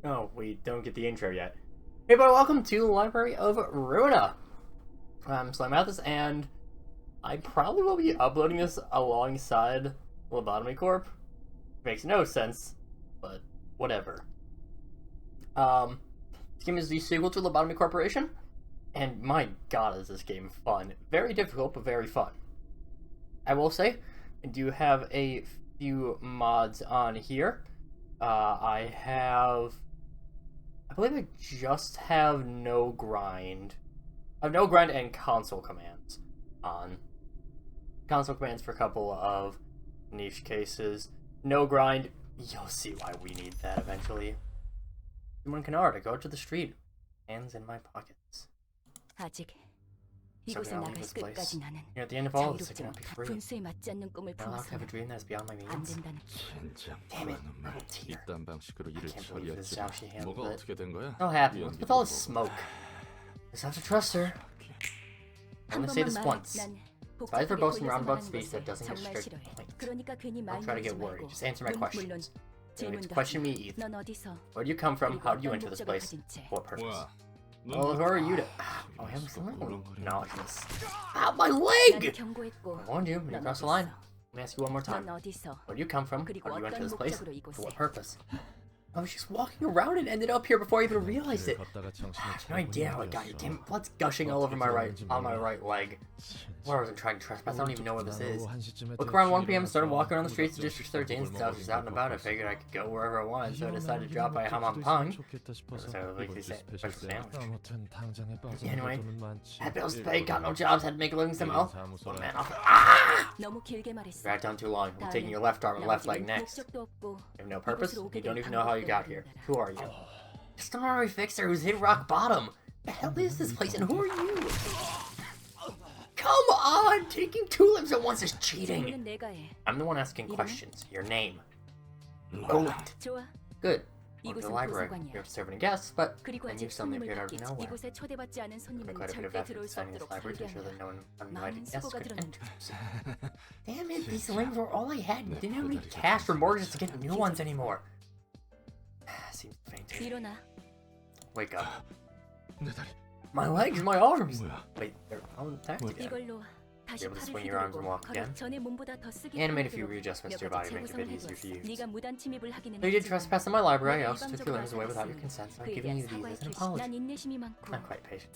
Oh, we don't get the intro yet. Hey, everybody, welcome to Library of Ruina. I'm Slimathis, and I probably will be uploading this alongside Lobotomy Corp. Makes no sense, but whatever. This game is the sequel to Lobotomy Corporation, and my god is this game fun. Very difficult, but very fun. I will say, I do have a few mods on here. I believe I just have no grind. I have no grind and console commands on. Console commands for a couple of niche cases. No grind, you'll see why we need that eventually. Someone can art, I go out to the street. Hands in my pockets. So can I leave this place? You're at the end of all of this, I cannot be free. I'll have a dream that is beyond my means. Damn it, little tear. I can't believe this is how she handled it. How happy, what's with all this smoke? Just have to trust her. I'm gonna say this once. Despite her boasting roundabout speech that doesn't get straight to the point. Don't try to get worried, just answer my questions. You don't need to question me either. Where do you come from? How did you enter this place? For what purpose? Well, who are you to— Oh, I have something nauseous. Ow, my leg! I warned you, when you cross the line. Let me ask you one more time. Where do you come from? How did you enter this place? For what purpose? I was just walking around and ended up here before I even realized it. I have no idea how I got here. Damn, blood's gushing all over my right leg. Well, I wasn't trying to trespass. I don't even know where this is. Look, around 1 p.m. started walking around the streets of District 13 since I was just out and about. I figured I could go wherever I wanted, so I decided to drop by Hamam Pong. Anyway, had bills to pay, got no jobs, had to make a living somehow. One man off. Ah! Dragged on too long. I'm taking your left arm and left leg next. You have no purpose? You don't even know how you got here. Who are you? Just an honorary fixer who's hit rock bottom. The hell is this place and who are you? Come on! Taking 2 limbs at once is cheating! I'm the one asking questions. Your name. Roland. Good. Welcome to the library. You're serving guests, but then you suddenly appeared out of nowhere. It took quite a bit of effort designing this library to ensure that no uninvited guests could enter. Damn it, these limbs were all I had. Didn't have any cash or mortgages to get new ones anymore. Seems faint. Wake up. My legs, my arms! Wait, they're all intact again. You're able to swing your arms and walk again. And made a few readjustments to your body to make it a bit easier to use. Though you did trespass in my library, I also took your limbs away without your consent, so I'm giving you these as an apology. I'm quite patient.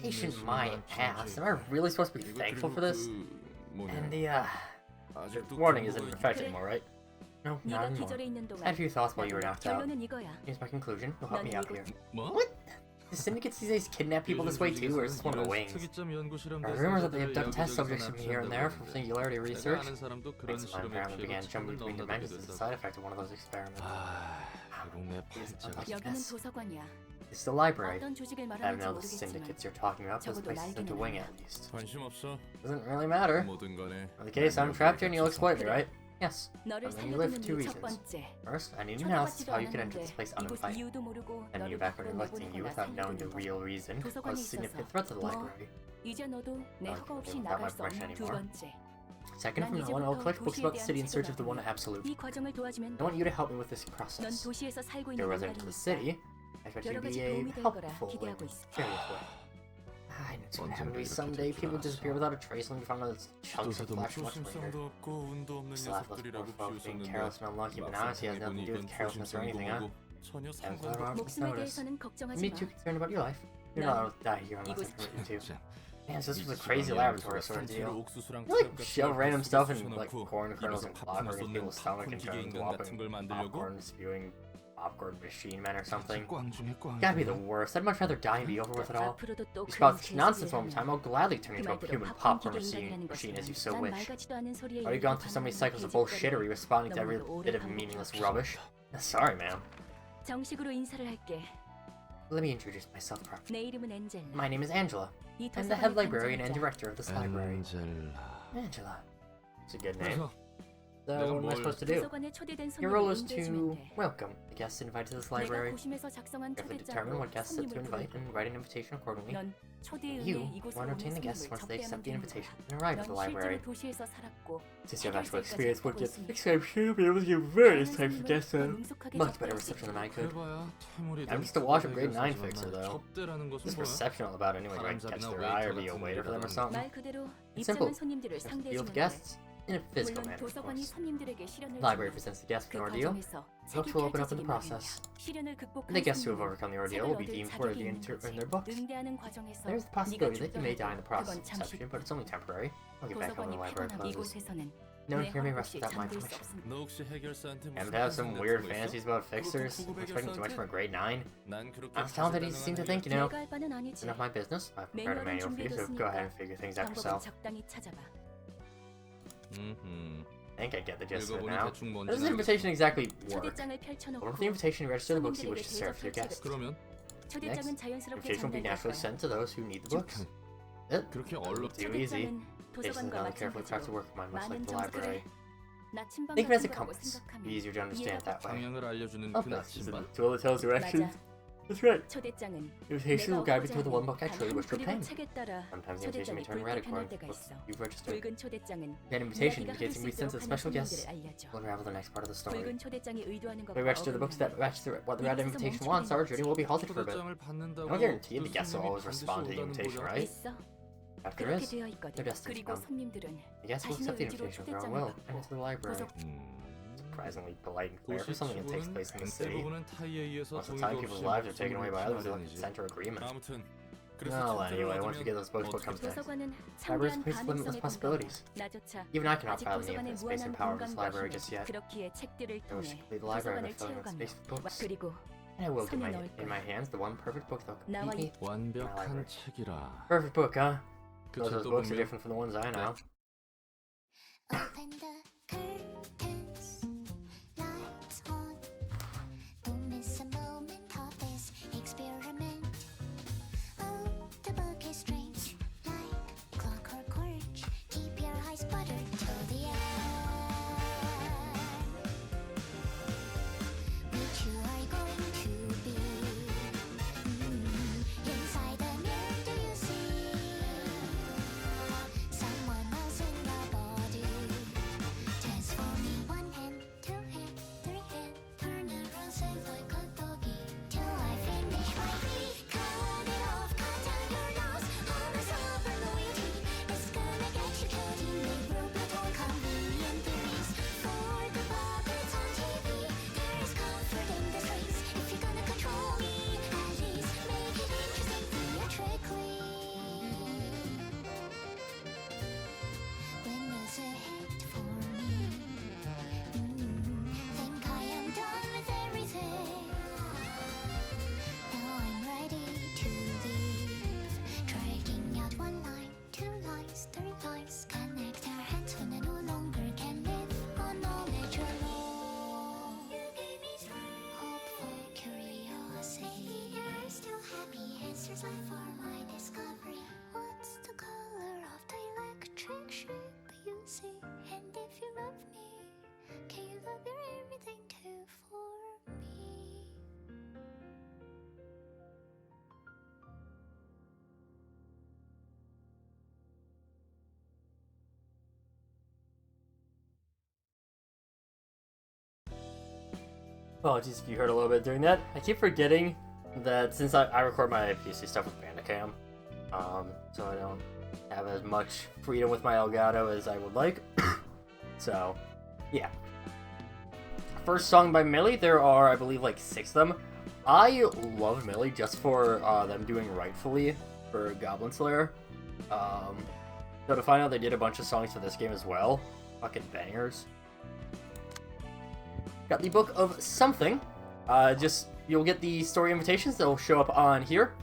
Patient my ass. Am I really supposed to be thankful for this? And the warning isn't in effect anymore, right? No, not anymore. I had a few thoughts while you were knocked out. Here's my conclusion. You'll help me out here. What? The syndicates these days kidnap people this way too, or is this one of the wings? There are rumors that they abduct test subjects from here and there for singularity research. Mates of mine apparently began jumping between dimensions as a side effect of one of those experiments. This is the library. I don't know the syndicates you're talking about, but this place isn't a wing at least. Doesn't really matter. In the case, I'm trapped here and you'll exploit me, right? Yes, and then you live for 2 reasons. First, I need an analysis of how you can enter this place uninvited. And you back on neglecting you without knowing the real reason was a significant threat to the library. Without my permission anymore. Second, from now on, I'll collect books about the city in search of the one absolute. I want you to help me with this process. You're a resident of the city. I expect you to be a helpful, curious way. I know it's gonna happen to me someday. People disappear without a trace and we found out chunks of flesh much later. Slav was poor folk being careless and unlucky, but honestly has nothing to do with carelessness or anything, huh? I'm glad I don't notice. Me too concerned about your life. You're not allowed to die here unless I permit you to. Man, so this was a crazy laboratory sort of deal. You like shove random stuff in like corn kernels and clockwork in people's stomach and turn whopping popcorn spewing popcorn machine men or something. Gotta be the worst. I'd much rather die and be over with it all. You spout such nonsense one more time, I'll gladly turn you into a human popcorn machine as you so wish. Already gone through so many cycles of bullshittery responding to every bit of meaningless rubbish. Sorry, ma'am. Let me introduce myself properly. My name is Angela. I'm the head librarian and director of this library. Angela. It's a good name. So what am I supposed to do? Your role is to welcome the guests invited to this library. You have to determine what guests to invite and write an invitation accordingly. You will entertain the guests once they accept the invitation and arrive at the library. Since you have actual experience working at the fixed, I'm sure you'll be able to give various types of guests a much better reception than I could. I'm just a wash-up grade 9 fixer, though. This reception all about anyway, do I catch their eye or be a waiter for them or something? It's simple. You have to deal with guests. In a physical manner, of course. The library presents the guests with an ordeal. The books will open up in the process. And the guests who have overcome the ordeal will be deemed worthy in their books. There's the possibility that you may die in the process of reception, but it's only temporary. I'll get back home when the library closes. No one here may rest without my permission. And to have some weird fantasies about fixers? I'm expecting too much from a grade 9? I'm talented as you seem to think, you know. It's enough my business. I've prepared a manual for you, so go ahead and figure things out yourself. I think I get the gist of it now. How does the invitation exactly work? Open up the invitation and register the books you wish to serve to your guests. Next, the invitation will be naturally sent to those who need the books. Too easy. Jason is not a carefully crafted work of mine, much like the library. Think of it as a compass. It'd be easier to understand that way. Compass is a tool that tells directions. That's right. The invitation will guide me toward the one book I truly wish to obtain. Sometimes the invitation may turn red according to the books you've registered. That invitation indicates we send to special guests will unravel the next part of the story. If we register the books that match what the red invitation wants, our journey will be halted for a bit. No guarantee the guests will always respond to the invitation, right? If there is, they're destined to come. The guests will accept the invitation of their own will and into the library. Surprisingly polite and clear for something that takes place in the city. Most of the time, people's lives are taken away by others without consent or agreement. Well, anyway, once we get those books, what comes next? Library is a place of limitless possibilities. Even I cannot fathom the infinite space and power of this library just yet. I wish to complete the library by filling that space with books. And I will get in my hands the one perfect book that will complete me in my library. Perfect book, huh? Those books are different from the ones I know. Apologies if you heard a little bit during that. I keep forgetting that since I record my PC stuff with Bandicam, so I don't have as much freedom with my Elgato as I would like. So, yeah. First song by Millie, there are, I believe, like 6 of them. I love Millie just for them doing Rightfully for Goblin Slayer. So to find out they did a bunch of songs for this game as well. Fucking bangers. Got the Book of Something. You'll get the story invitations that will show up on here.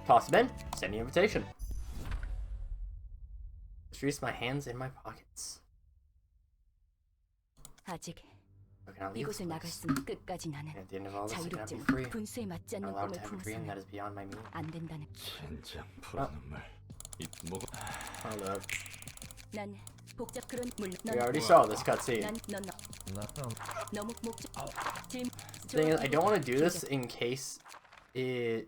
Toss them in, send the invitation. Just my hands in my pockets. At the end of all this, I cannot be free. I'm allowed to have a dream that is beyond my means. Hold up. We already saw this cutscene. Thing is, I don't want to do this in case it...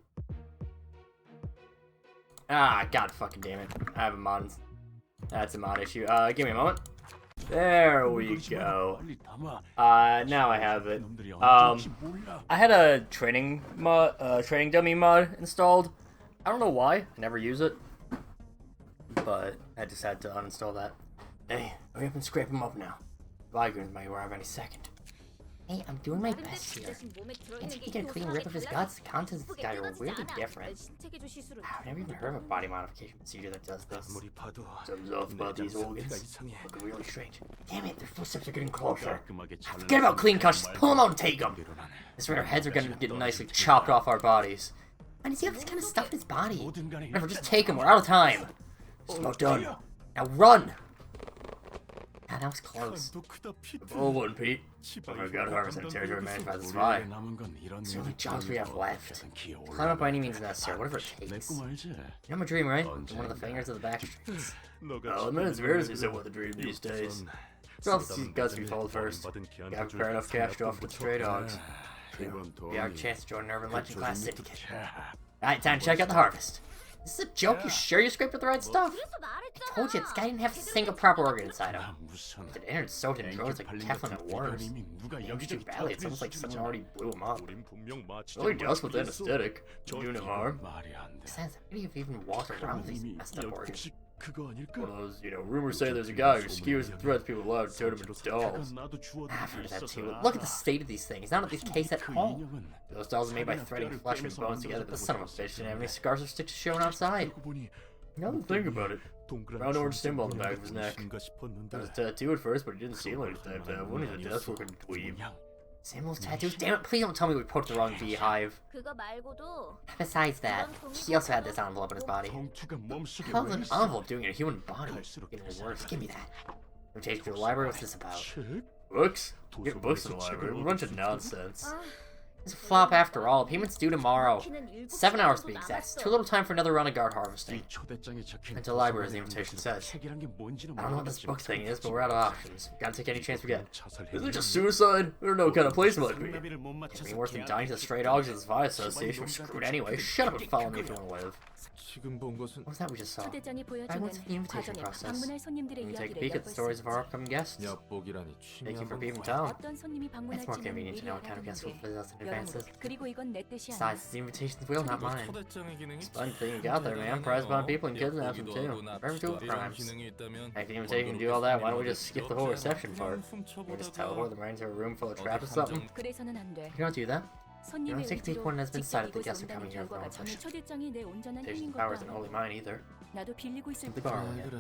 Ah, god fucking damn it. I have a mod. That's a mod issue. Give me a moment. There we go. Now I have it. I had a training dummy mod installed. I don't know why. I never use it. But I just had to uninstall that. Hey, hurry up and scrape them up now. Vigrant might arrive any second. Hey, I'm doing my best here. Can't you get a clean rip of his guts? The contents of this guy are weirdly different. I've never even heard of a body modification procedure that does this. Something's off about these organs. Looking really strange. Damn it, their footsteps are getting closer. Forget about clean cuts, just pull them out and take them. This way our heads are gonna get nicely chopped off our bodies. Why does he have this kind of stuff in his body? Never, just take him, we're out of time. Just about done. Now run! Ah, that was close. Oh, one, Pete. Oh my god, harvest in territory managed by the spy. It's the only jobs we have left. Climb up by any means necessary, whatever it takes. You know my dream, right? One of the fingers of the back streets. I'll admit it's weird as you said what the dream these days. So else these guts to be told first. Gotta prepare enough cash to offer to the stray dogs. Be our chance to join an urban legend class syndicate. Alright, time to check out the harvest. This is a joke? You sure you scraped with the right stuff? I told you, this guy didn't have a single proper organ inside him. With an inner soaked in drones like Teflon and worms. He aged too badly, it's almost like someone already blew him up. It really does with anesthetic. Do no harm. Besides, how many of you even walked around with these messed up organs? One of those, rumors say there's a guy who skewers and threats people allowed to turn them into dolls. I've heard of that too. Look at the state of these things. None of these case at all. Those dolls are made by threading flesh and bones together, but the son of a bitch didn't have any scars or stitches showing outside. Now that I think about it, round orange symbol on the back of his neck. There was a tattoo at first, but he didn't seem like the type to have one. He's a desk working dweeb. Symbols, tattoos? Damn it, please don't tell me we put the wrong beehive. Besides that, he also had this envelope in his body. How is an envelope doing in a human body? Getting worse, give me that. Invitation to the library, what's this about? Books? Get books in the library, a bunch of nonsense. It's a flop after all. Payment's due tomorrow. 7 hours to be exact. It's too little time for another round of guard harvesting. Into the library, as the invitation says. I don't know what this book thing is, but we're out of options. We gotta take any chance we get. Is it just suicide? We don't know what kind of place it might be. It'd be worse than dying to the stray dogs of the Spy Association. We're screwed anyway. Shut up and follow me if you want to live. What was that we just saw? I went to the invitation process. Let me take a peek at the stories of our upcoming guests. Thank you for being in town. It's more convenient to know what kind of guests will visit us in advances. Besides, it's the invitation's wheel, not mine. Splendid thing you got there, man. Prize bond people and kidnap them too. Forever doing crimes. If the invitation can do all that, why don't we just skip the whole reception part? Or just teleport them right into a room full of traps or something? You don't do that. You don't take one has been decided the guests are coming here for their own pleasure. Invitation's powers aren't only mine either. Simply borrowing it.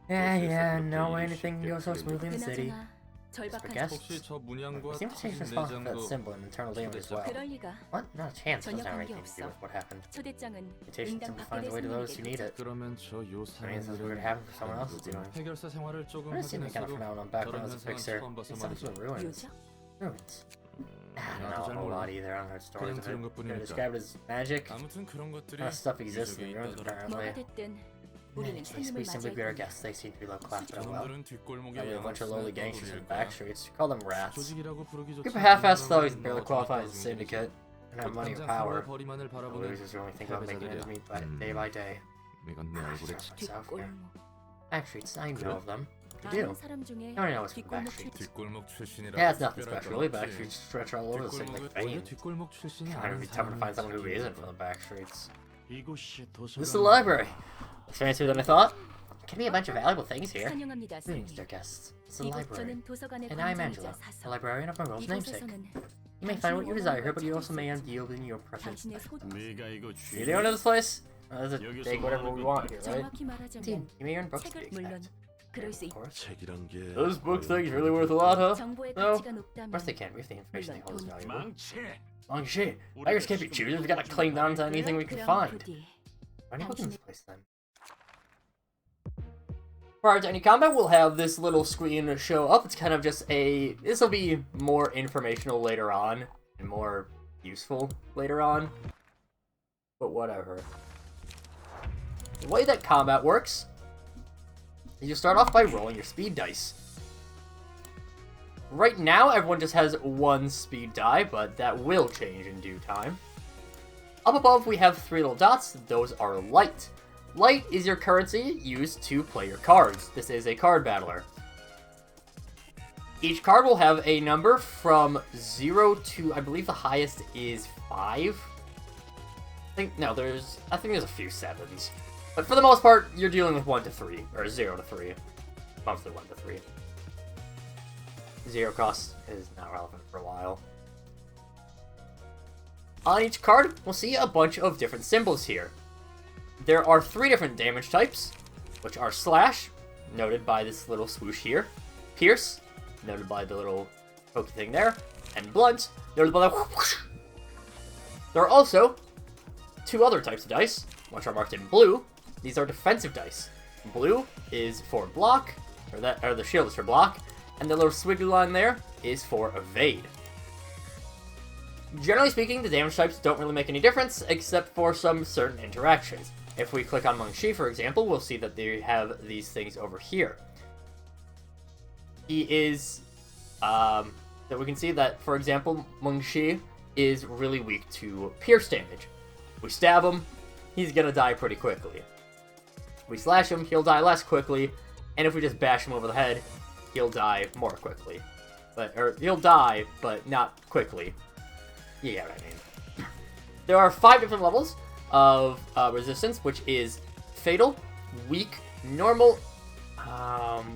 Yeah, no way anything can go so smoothly in the city. For guests, this invitation is responsible for that symbol and internal damage as well. What? Not a chance. It doesn't have anything to do with what happened. Invitation simply finds a way to those who need it. That means it's weird happening for someone else's doing. I've seen that kind of phenomenon back when I was a fixer. It's something to the ruins. Ruins. I don't know a whole lot either. I don't heard stories of it. They're described as magic. That stuff exists in the ruins apparently. We simply greet our guests. They seem to be low class, but oh well. Probably a bunch of lowly gangsters from the back streets. Call them rats. Group of half-assed thugs that barely qualify as a syndicate and have money or power. The losers who only think about making ends meet day by day. Myself here. Back streets, I know of them. You do. I already know it's from the back streets. Yeah, it's nothing special. Really, back streets stretch all over the city like veins. It would be tougher to find someone who isn't from the back streets. This is the library. It's fancier than I thought. Can be a bunch of valuable things here. Greetings, dear guests. It's the library. And I'm Angela, the librarian of my world's namesake. You may find what you desire here, but you also may end yielding your preference. You the owner of this place? There's a take whatever we want here, right? Indeed, you may earn books to be exact. Of course. Those book things really worth a lot, huh? No. Of course they can. We have the information they hold is valuable. Long shit. Beggars can't be choosers. We gotta cling down to anything we can find. Any books in this place then? Prior to any combat, we'll have this little screen show up. It's kind of just a... This will be more informational later on, and more useful later on. But whatever. The way that combat works You start off by rolling your speed dice. Right now, everyone just has one speed die, but that will change in due time. Up above, we have 3 little dots. Those are light. Light is your currency used to play your cards. This is a card battler. Each card will have a number from 0 to, I believe the highest is 5. I think there's a few 7s. But for the most part, you're dealing with 1 to 3, or 0 to 3. Mostly 1 to 3. 0 cost is not relevant for a while. On each card, we'll see a bunch of different symbols here. There are 3 different damage types, which are Slash, noted by this little swoosh here, Pierce, noted by the little pokey thing there, and Blunt, noted by the whoosh. There are also 2 other types of dice, which are marked in blue. These are defensive dice. Blue is for block, or the shield is for block, and the little squiggly line there is for evade. Generally speaking, the damage types don't really make any difference, except for some certain interactions. If we click on Mengshi, for example, we'll see that they have these things over here. He is, that we can see that, for example, Mengshi is really weak to pierce damage. We stab him, he's gonna die pretty quickly. We slash him, he'll die less quickly, and if we just bash him over the head, he'll die more quickly. Or he'll die, but not quickly. You get what I mean. There are 5 different levels of resistance, which is Fatal, Weak, Normal,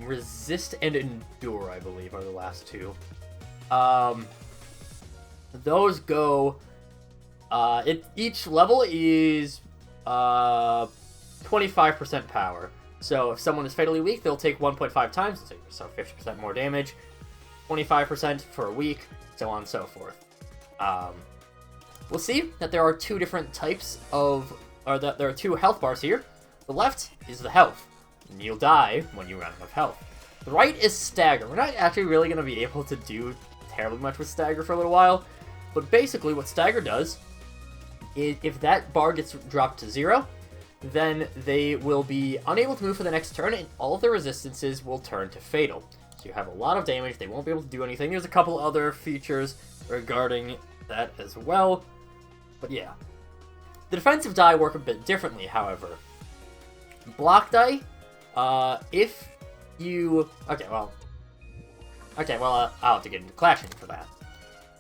Resist, and Endure, I believe, are the last 2. Those go... each level is 25% power. So if someone is fatally weak, they'll take 1.5 times, so 50% more damage, 25% for a weak, so on and so forth. We'll see that there are 2 different types of, or that there are 2 health bars here. The left is the health, and you'll die when you run out of health. The right is stagger. We're not actually really going to be able to do terribly much with stagger for a little while, but basically what stagger does is if that bar gets dropped to 0, then they will be unable to move for the next turn, and all of their resistances will turn to fatal. So you have a lot of damage, they won't be able to do anything. There's a couple other features regarding that as well, but yeah. The defensive die work a bit differently, however. Block die, if you... I'll have to get into clashing for that.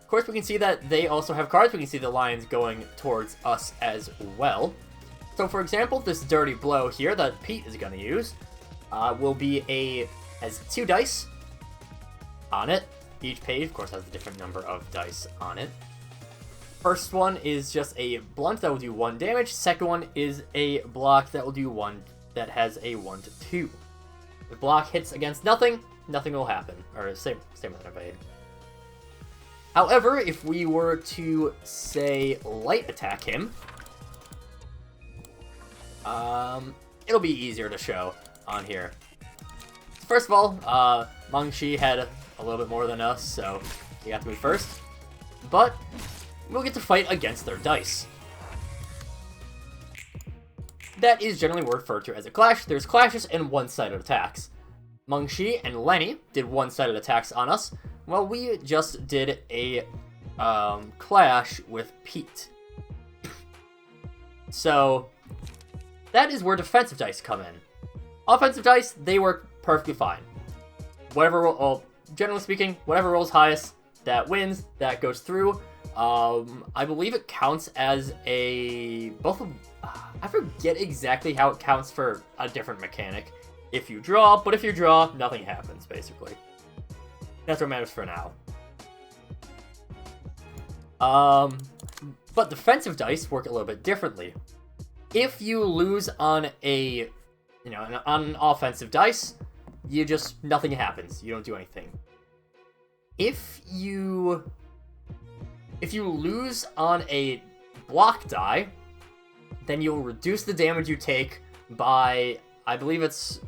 Of course, we can see that they also have cards. We can see the lines going towards us as well. So, for example, this Dirty Blow here that Pete is going to use has 2 dice on it. Each page, of course, has a different number of dice on it. First one is just a blunt that will do 1 damage. Second one is a block that will do 1, that has a 1 to 2. If block hits against nothing, nothing will happen. Or same with an evade. However, if we were to, say, light attack him, it'll be easier to show on here. First of all, Mengshi had a little bit more than us, so he got to move first. But we'll get to fight against their dice. That is generally referred to as a clash. There's clashes and one-sided attacks. Mengshi and Lenny did one-sided attacks on us, while we just did a clash with Pete. So that is where defensive dice come in. Offensive dice, they work perfectly fine. Generally speaking, whatever rolls highest, that wins, that goes through. I believe it counts as I forget exactly how it counts for a different mechanic. If you draw, nothing happens, basically. That's what matters for now. But defensive dice work a little bit differently. If you lose on on an offensive dice, nothing happens. You don't do anything. If you lose on a block die, then you'll reduce the damage you take by, I believe it's,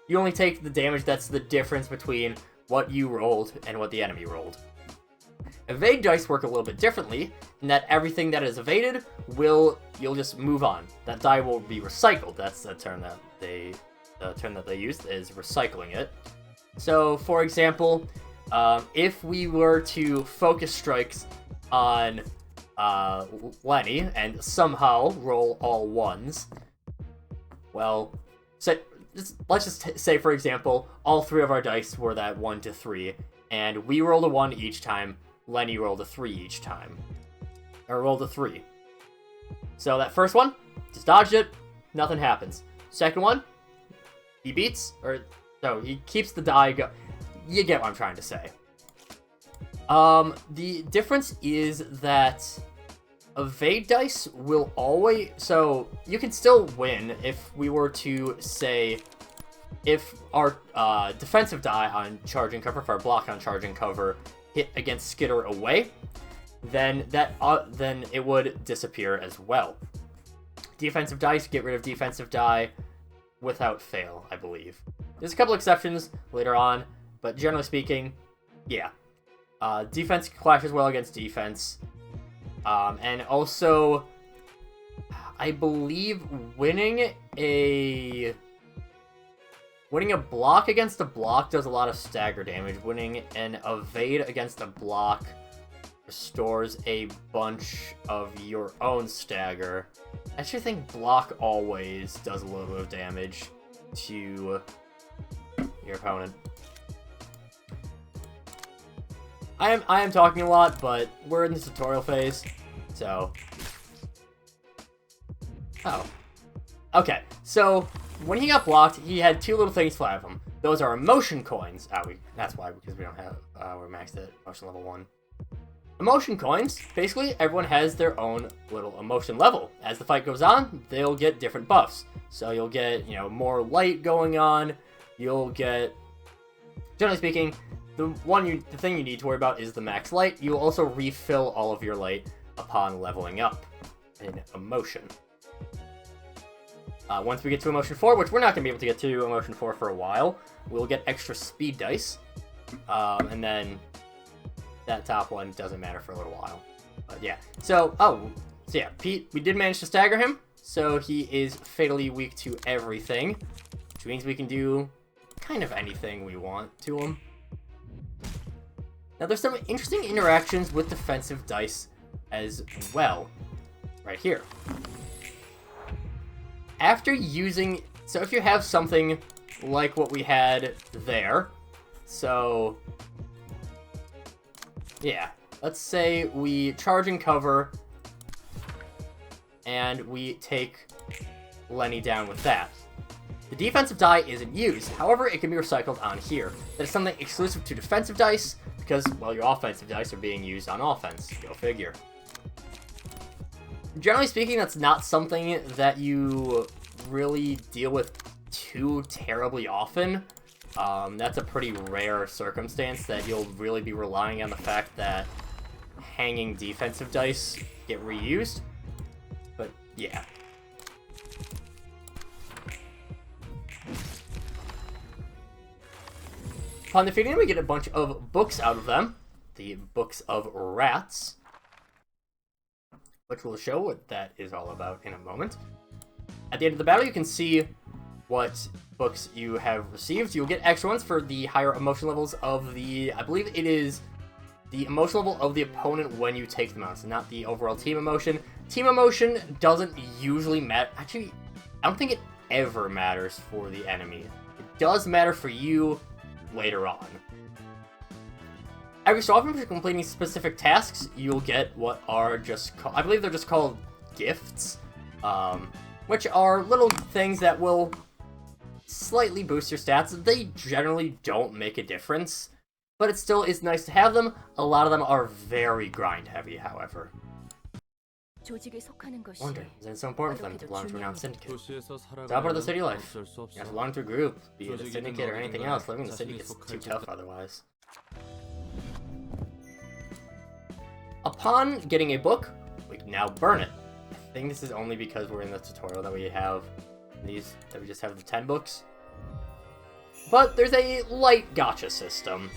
you only take the damage that's the difference between what you rolled and what the enemy rolled. Evade dice work a little bit differently, in that everything that is evaded you'll just move on. That die will be recycled. That's the term that they the term that they used is recycling it. So, for example, if we were to focus strikes on Lenny and somehow roll all ones, well, let's just say, for example, all 3 of our dice were that 1 to 3, and we rolled a 1 each time, Lenny rolled a 3 each time. Or rolled a 3. So that first one, just dodged it, nothing happens. Second one, he beats, or no, he keeps the die go. You get what I'm trying to say. The difference is that evade dice will always, so you can still win if we were to say, if our defensive die on charging cover, if our block on charging cover hit against skitter away, then then it would disappear as well. Defensive dice get rid of defensive die without fail, I believe. There's a couple exceptions later on, but generally speaking, yeah. Defense clashes well against defense. And also, I believe winning a block against a block does a lot of stagger damage. Winning an evade against a block restores a bunch of your own stagger. I actually think block always does a little bit of damage to your opponent. I am talking a lot, but we're in the tutorial phase, so... Oh. Okay, so when he got blocked, he had 2 little things fly at him. Those are emotion coins. That's why, because we don't have, we're maxed at emotion level 1. Emotion coins, basically, everyone has their own little emotion level. As the fight goes on, they'll get different buffs. So you'll get, more light going on. You'll get, generally speaking, the thing you need to worry about is the max light. You'll also refill all of your light upon leveling up in emotion. Once we get to emotion 4, which we're not going to be able to get to emotion 4 for a while, we'll get extra speed dice. And then that top one doesn't matter for a little while. But yeah. So yeah, Pete, we did manage to stagger him. So he is fatally weak to everything, which means we can do kind of anything we want to him. Now there's some interesting interactions with defensive dice as well, right here. After using, so if you have something like what we had there, so yeah, let's say we charge and cover, and we take Lenny down with that. The defensive die isn't used, however, it can be recycled on here. That is something exclusive to defensive dice, because, well, your offensive dice are being used on offense. Go figure. Generally speaking, that's not something that you really deal with too terribly often. That's a pretty rare circumstance that you'll really be relying on the fact that hanging defensive dice get reused. But, yeah. Upon defeating them, we get a bunch of books out of them. The Books of Rats, which will show what that is all about in a moment. At the end of the battle, you can see what books you have received. You'll get extra ones for the higher emotion levels of the, I believe it is the emotion level of the opponent when you take them out, so not the overall team emotion. Team emotion doesn't usually matter. Actually, I don't think it ever matters for the enemy. It does matter for you later on. Every so often, for completing specific tasks, you'll get what are just called, I believe they're just called gifts, which are little things that will slightly boost your stats. They generally don't make a difference, but it still is nice to have them. A lot of them are very grind heavy, however. Wonder, is it so important for them to belong to a renowned syndicate? It's all part of the city life. You have to belong to a group, be it a syndicate or anything else. Living in the city is too tough otherwise. Upon getting a book, we can now burn it. I think this is only because we're in the tutorial that we have these, that we just have the 10 books. But there's a light gacha system.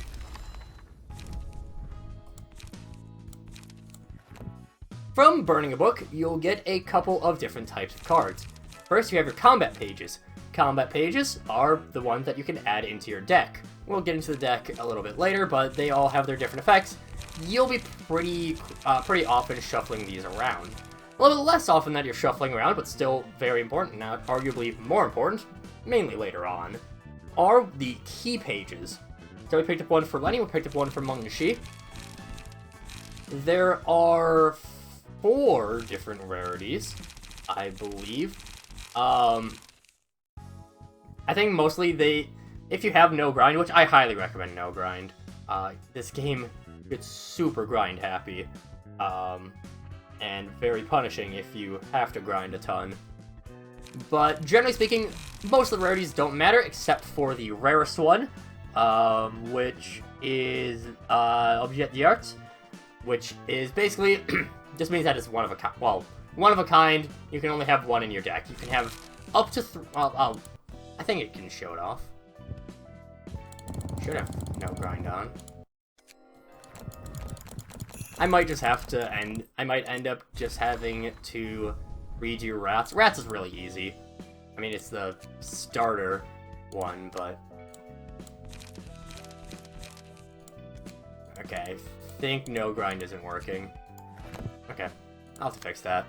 From burning a book, you'll get a couple of different types of cards. First, you have your combat pages. Combat pages are the ones that you can add into your deck. We'll get into the deck a little bit later, but they all have their different effects. You'll be pretty often shuffling these around. A little bit less often that you're shuffling around, but still very important, now arguably more important, mainly later on, are the key pages. So we picked up one for Lenny, we picked up one for Meng Shi. There are 4 different rarities, I believe. I think mostly if you have no grind, which I highly recommend no grind, this game gets super grind happy, and very punishing if you have to grind a ton. But generally speaking, most of the rarities don't matter except for the rarest one, which is Objet d'Art, which is basically just means that it's one of a kind. Well, one of a kind. You can only have one in your deck. You can have up to I think it can show it off. Should have no grind on. I might just have to I might end up just having to redo Rats. Rats is really easy. I mean, it's the starter one, but... Okay, I think no grind isn't working. Okay, I'll have to fix that.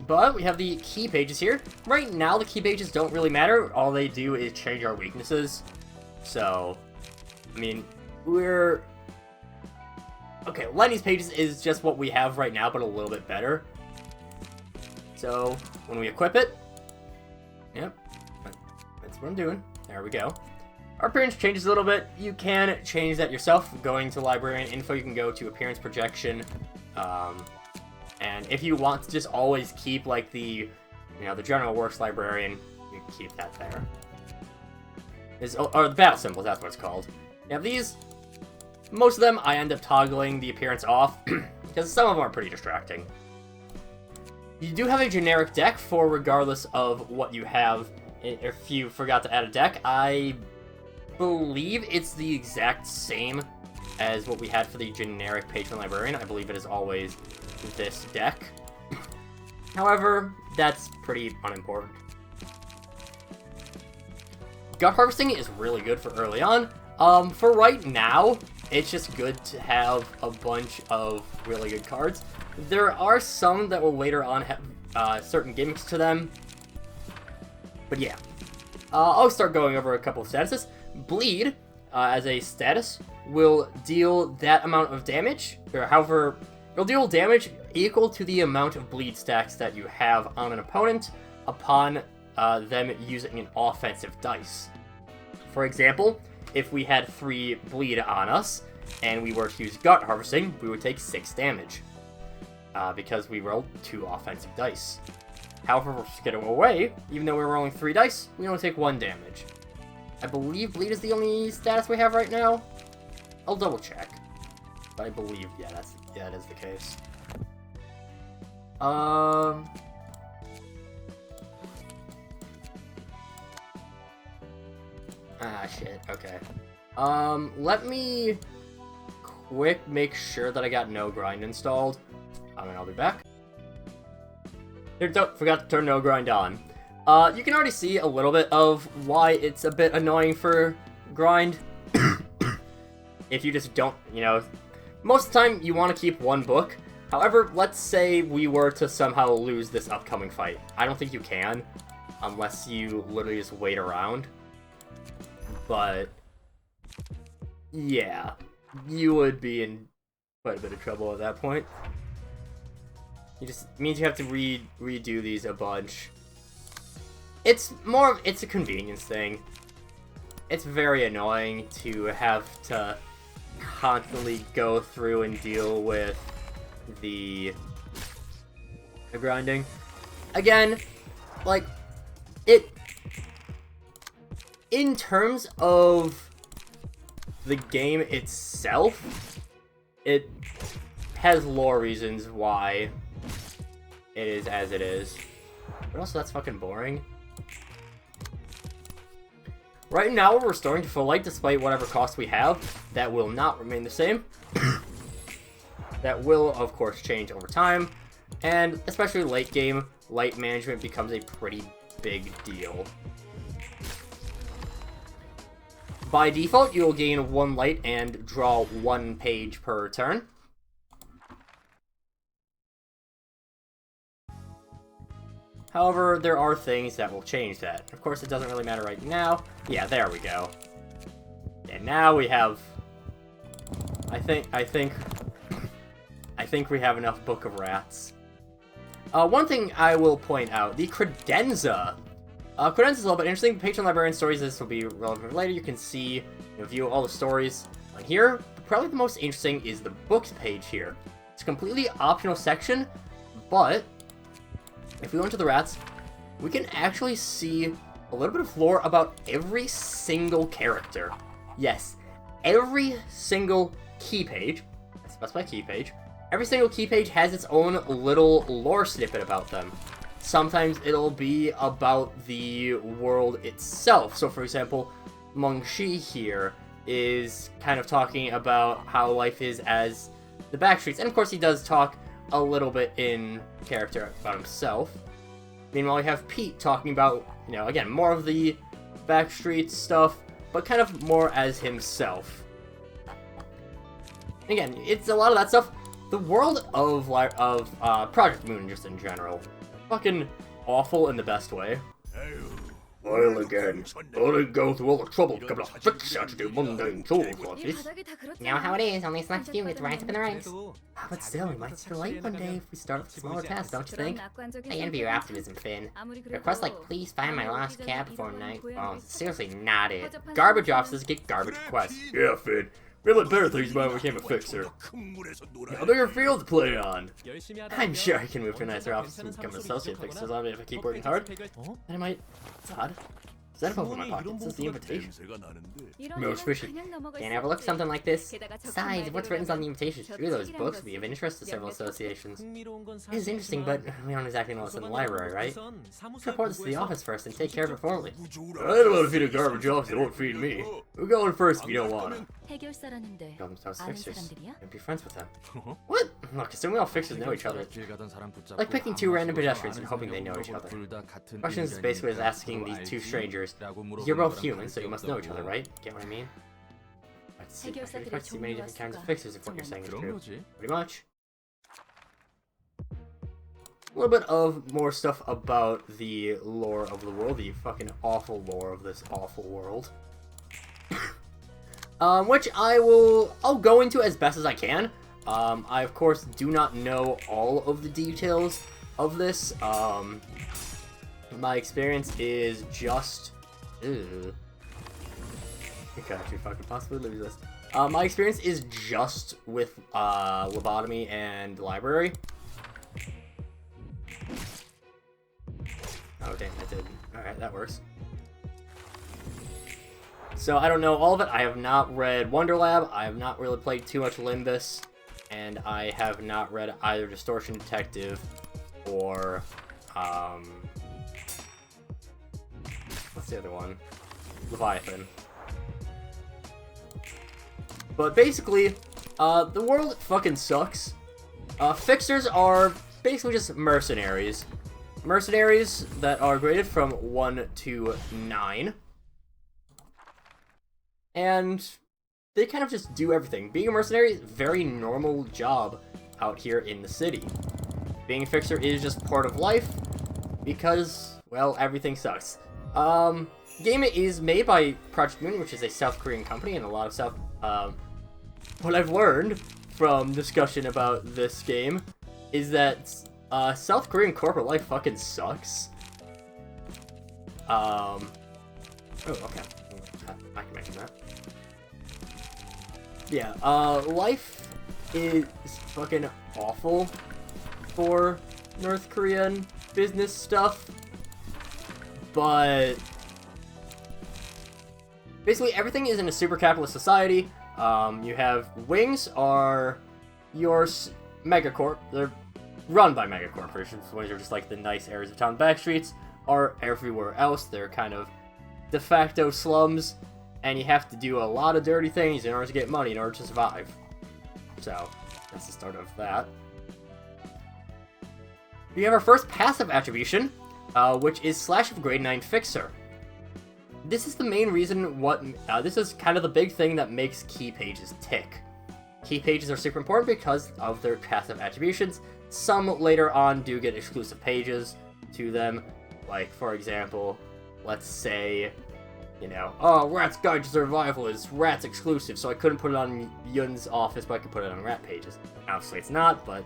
But we have the key pages here. Right now, the key pages don't really matter. All they do is change our weaknesses. So, I mean, we're... Okay, Lenny's pages is just what we have right now, but a little bit better. So, when we equip it... Yep, that's what I'm doing. There we go. Our appearance changes a little bit. You can change that yourself. Going to Library and Info, you can go to Appearance Projection. And if you want to just always keep, like, the General Works Librarian, you can keep that there. Or the battle symbols, that's what it's called. You have these. Most of them, I end up toggling the appearance off, because some of them are pretty distracting. You do have a generic deck for regardless of what you have. If you forgot to add a deck, I believe it's the exact same as what we had for the generic Patron Librarian. I believe it is always this deck. However, that's pretty unimportant. Gut Harvesting is really good for early on. For right now, it's just good to have a bunch of really good cards. There are some that will later on have certain gimmicks to them. But yeah. I'll start going over a couple of statuses. Bleed, as a status, will deal that amount of damage, or however, it'll deal damage equal to the amount of bleed stacks that you have on an opponent upon them using an offensive dice. For example, if we had 3 bleed on us, and we were to use Gut Harvesting, we would take 6 damage, because we rolled 2 offensive dice. However, if we get away, even though we're rolling 3 dice, we only take 1 damage. I believe Bleed is the only status we have right now. I'll double check. But I believe, yeah, that is the case. Ah, shit, okay. Let me quick make sure that I got no grind installed. And I'll be back. Forgot to turn no grind on. You can already see a little bit of why it's a bit annoying for grind. If you just don't, most of the time you want to keep 1 book. However, let's say we were to somehow lose this upcoming fight. I don't think you can, unless you literally just wait around. But, yeah, you would be in quite a bit of trouble at that point. It means you have to redo these a bunch. It's a convenience thing. It's very annoying to have to constantly go through and deal with the grinding. Again, like, in terms of the game itself, it has lore reasons why it is as it is. But also, that's fucking boring. Right now, we're restoring to full light despite whatever cost we have. That will not remain the same. That will, of course, change over time. And especially late game, light management becomes a pretty big deal. By default, you'll gain 1 light and draw 1 page per turn. However, there are things that will change that. Of course, it doesn't really matter right now. Yeah, there we go. And now we have... I think we have enough Book of Rats. One thing I will point out, the credenza. Credenza is a little bit interesting. Patron librarian stories, this will be relevant later. You can see, view all the stories on here. Probably the most interesting is the books page here. It's a completely optional section, but if we go into the rats, we can actually see a little bit of lore about every single character. Yes, every single key page, I specify key page, every single key page has its own little lore snippet about them. Sometimes it'll be about the world itself. So for example, Mengshi here is kind of talking about how life is as the Backstreets. And of course he does talk a little bit in character about himself. Meanwhile, we have Pete talking about, again, more of the Backstreet stuff, but kind of more as himself. Again, it's a lot of that stuff. The world of Project Moon, just in general, fucking awful in the best way. Well, again, only go through all the trouble to come to fix such do mundane chores like this. You know how it is, only so much to do with rise up in the ranks. But still, we might see the light one day if we start with smaller tasks, don't you think? I envy your optimism, Finn. Requests like, please find my lost cat before night. Oh, seriously, not it. Garbage offices get garbage requests. Yeah, Finn. We have better things when I became a fixer. A bigger field to play on. I'm sure I can move to a nicer office and become an associate fixer if I keep working hard. And I might... It's odd. Is that above my pocket? This is the invitation. Most fishy. Can't overlook something like this. Besides, if what's written on the invitation is true, those books would be of interest to several associations. It's interesting, but we don't exactly know what's in the library, right? Let's report this to the office first and take care of it formally. I don't want to feed a garbage office, it won't feed me. We'll go in first if you don't want to. Go themselves fixers and be friends with them. What? Look, assume we all fixers know each other. Like picking 2 random pedestrians and hoping they know each other. Questions basically is asking these 2 strangers. You're both humans, so you must know each other, right? Get what I mean? I expect to see many different kinds of fixers if what you're saying is true. Pretty much. A little bit of more stuff about the lore of the world, the fucking awful lore of this awful world. Which I'll go into as best as I can. I of course do not know all of the details of this. My experience is just... Ew. You could actually fucking possibly lose this. My experience is just with lobotomy and library. Oh damn, I did. Alright, that works. So I don't know all of it. I have not read Wonder Lab. I have not really played too much Limbus. And I have not read either Distortion Detective or what's the other one? Leviathan. But basically, the world fucking sucks. Fixers are basically just mercenaries. Mercenaries that are graded from 1 to 9. And they kind of just do everything. Being a mercenary is a very normal job out here in the city. Being a fixer is just part of life because, well, everything sucks. The game is made by Project Moon, which is a South Korean company, and a lot of what I've learned from discussion about this game is that South Korean corporate life fucking sucks. Oh, okay. I can mention that. Yeah, life is fucking awful for North Korean business stuff, but basically everything is in a super capitalist society. You have wings are your megacorp. They're run by megacorporations. Wings are just like the nice areas of town. Backstreets are everywhere else. They're kind of de facto slums, and you have to do a lot of dirty things in order to get money in order to survive. So that's the start of that. We have our first passive attribution, which is Slash of Grade 9 Fixer. This is the main reason this is kind of the big thing that makes key pages tick. Key pages are super important because of their passive attributions. Some later on do get exclusive pages to them. Like, for example, let's say, you know, oh, Rat's Guide to Survival is Rat's exclusive, so I couldn't put it on Yun's office, but I could put it on Rat pages. Obviously it's not, but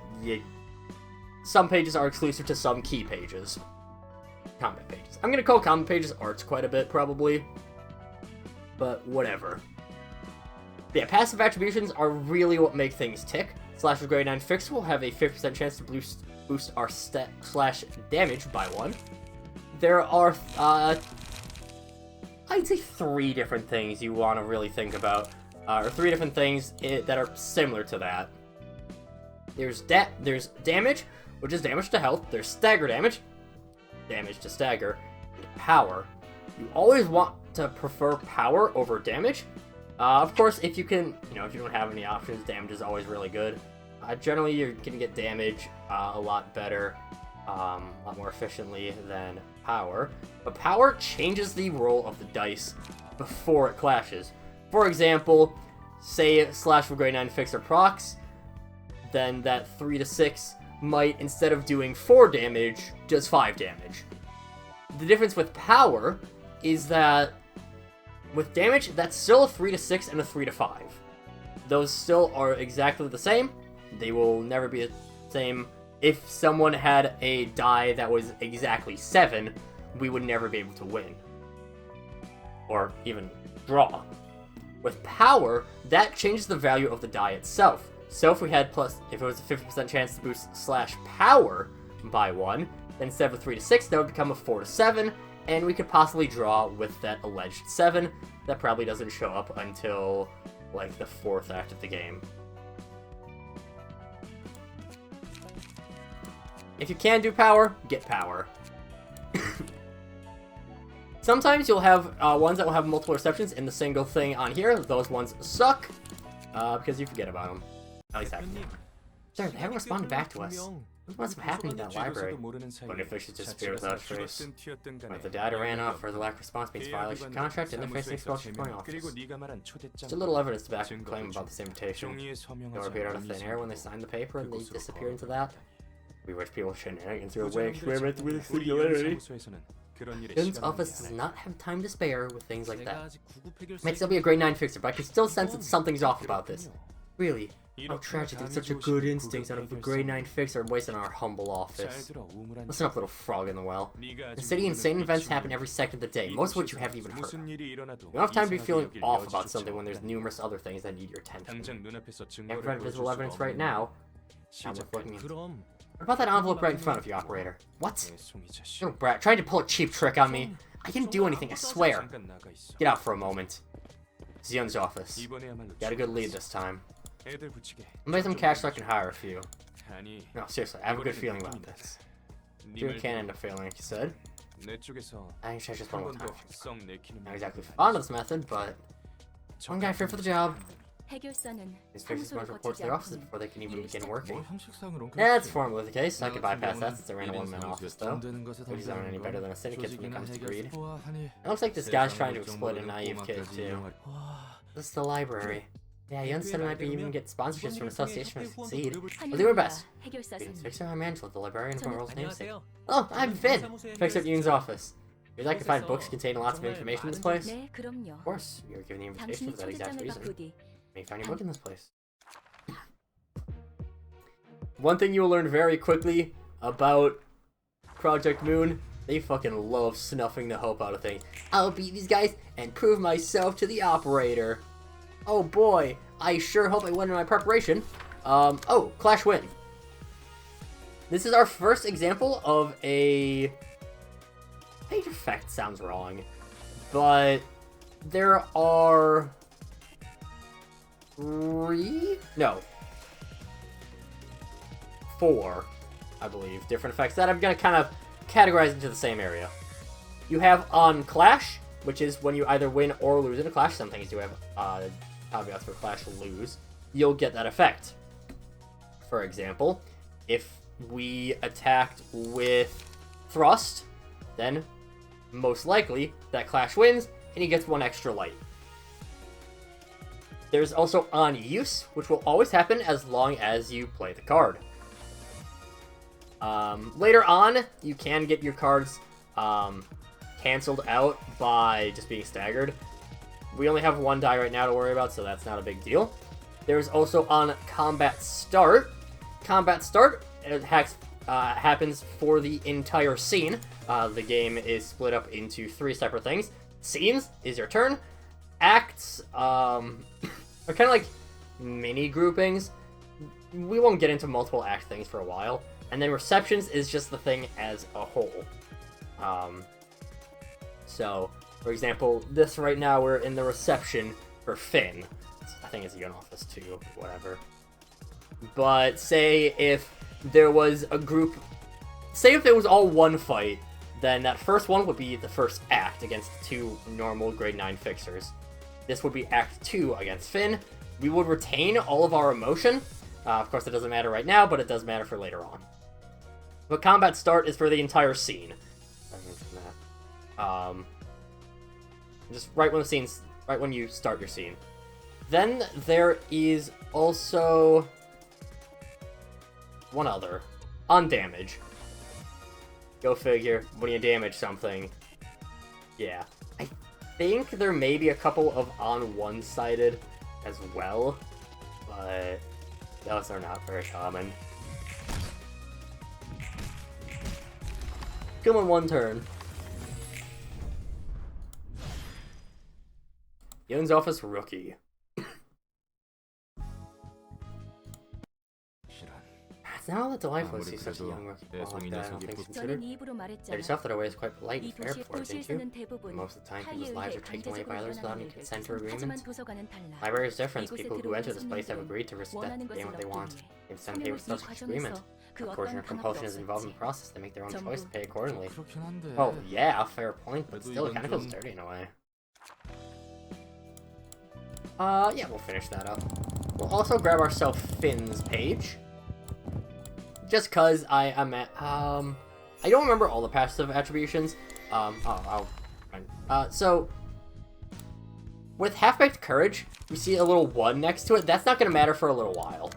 some pages are exclusive to some key pages. Combat pages. I'm gonna call combat pages arts quite a bit, probably. But whatever. But yeah, passive attributions are really what make things tick. Slash of Grade 9 Fix will have a 50% chance to boost our slash damage by 1. There are, I'd say 3 different things you want to really think about. Or 3 different things that are similar to that. There's damage, which is damage to health. There's stagger damage to stagger, and power. You always want to prefer power over damage. Of course, if you can, if you don't have any options, damage is always really good. Generally, you're gonna get damage a lot better, a lot more efficiently than power. But power changes the roll of the dice before it clashes. For example, say Slash of Grade 9 Fixer procs, then that 3 to 6 might, instead of doing 4 damage, does 5 damage. The difference with power is that with damage, that's still a 3 to 6 and a 3 to 5. Those still are exactly the same. They will never be the same. If someone had a die that was exactly 7, we would never be able to win. Or even draw. With power, that changes the value of the die itself. So if it was a 50% chance to boost slash power by 1, then instead of a 3 to 6, that would become a 4 to 7, and we could possibly draw with that alleged 7. That probably doesn't show up until, like, the 4th act of the game. If you can do power, get power. Sometimes you'll have ones that will have multiple receptions in the single thing on here. Those ones suck, because you forget about them. At least I can. Sir, they haven't responded back to us. What must have happened in that library? When the fishes disappear without trace. When the data ran off, or the lack of response means violation of contract, and they're facing expulsion from my office. Just a little evidence to back up the claim about this invitation. They were appeared out of thin air when they signed the paper, and they disappeared into that. We rich people shenanigans through a way experiment with a singularity. Yun's office does not have time to spare with things like that. Might still be a grade 9 fixer, but I can still sense that something's off about this. Really? How tragic that such a good instinct out of a grade 9 fixer wasted in our humble office. Listen up, little frog in the well. In the city, insane events happen every second of the day, most of which you haven't even heard of. You don't have time to be feeling off about something when there's numerous other things that need your attention. You haven't read visible evidence right now. What about that envelope right in front of you, operator? What? You brat, trying to pull a cheap trick on me. I didn't do anything, I swear. Get out for a moment. It's Yun's office. Got a good lead this time. I'll make some cash so I can hire a few. No, seriously, I have a good feeling about this. June can end up failing, like you said. I think I just one more time. Not exactly fond of this method, but one guy fit for the job. These fixers must report to their offices before they can even begin working. That's formally the case. I could bypass that since I ran a one-man office, though. These aren't any better than a syndicate when it comes to greed. It looks like this guy's trying to exploit a naive kid, too. This is the library. Yeah, Yun said I might be even get sponsorships from an association if we succeed. We'll do our best. Fixer, I'm Angela, the librarian of my world's namesake. Oh, I'm Finn! Fixer at Yun's office. You'd like to find books containing lots of information in this place? Of course, you were given the invitation for that exact reason. You may find your book in this place. One thing you will learn very quickly about Project Moon, they fucking love snuffing the hope out of things. I'll beat these guys and prove myself to the operator. Oh boy, I sure hope I win in my preparation. Oh, Clash win. This is our first example of a page effect. Sounds wrong, but there are 4, I believe, different effects that I'm gonna kind of categorize into the same area. You have on Clash, which is when you either win or lose in a Clash. Some things do have caveats for Clash lose. You'll get that effect. For example, if we attacked with thrust, then most likely that clash wins, and he gets 1 extra light. There's also on use, which will always happen as long as you play the card. Later on, you can get your cards cancelled out by just being staggered. We only have 1 die right now to worry about, so that's not a big deal. There's also on combat start. Combat start happens for the entire scene. The game is split up into 3 separate things. Scenes is your turn. Acts are kind of like mini groupings. We won't get into multiple act things for a while. And then receptions is just the thing as a whole. So, for example, this right now, we're in the reception for Finn. I think it's Yon Office too, whatever. But say if there was a group... Say if it was all one fight, then that first one would be the first act against 2 normal grade 9 fixers. This would be Act 2 against Finn. We would retain all of our emotion. Of course, it doesn't matter right now, but it does matter for later on. But combat start is for the entire scene. Just right when you start your scene. Then there is also one other. On damage. Go figure, when you damage something. Yeah. I think there may be a couple of on one-sided as well, but those are not very common. Kill in 1 turn. Yon's Office rookie. It's not all that delightful to see such a young rookie fall like that, I don't think it's considered. Said yourself that Away is quite polite and fair before, didn't you? Most of the time, people's lives are taken away by others without any consent or agreement. Library is different. People who enter this place have agreed to respect gain what they want. They've sent papers without such agreement. Of course, your compulsion is involved in the process. They make their own choice to pay accordingly. Oh, yeah, fair point, but still, it kind of feels dirty in a way. Yeah, we'll finish that up. We'll also grab ourselves Finn's page. Just cause I am at, I don't remember all the passive attributions. So, with Half-Baked Courage, we see a little 1 next to it. That's not gonna matter for a little while.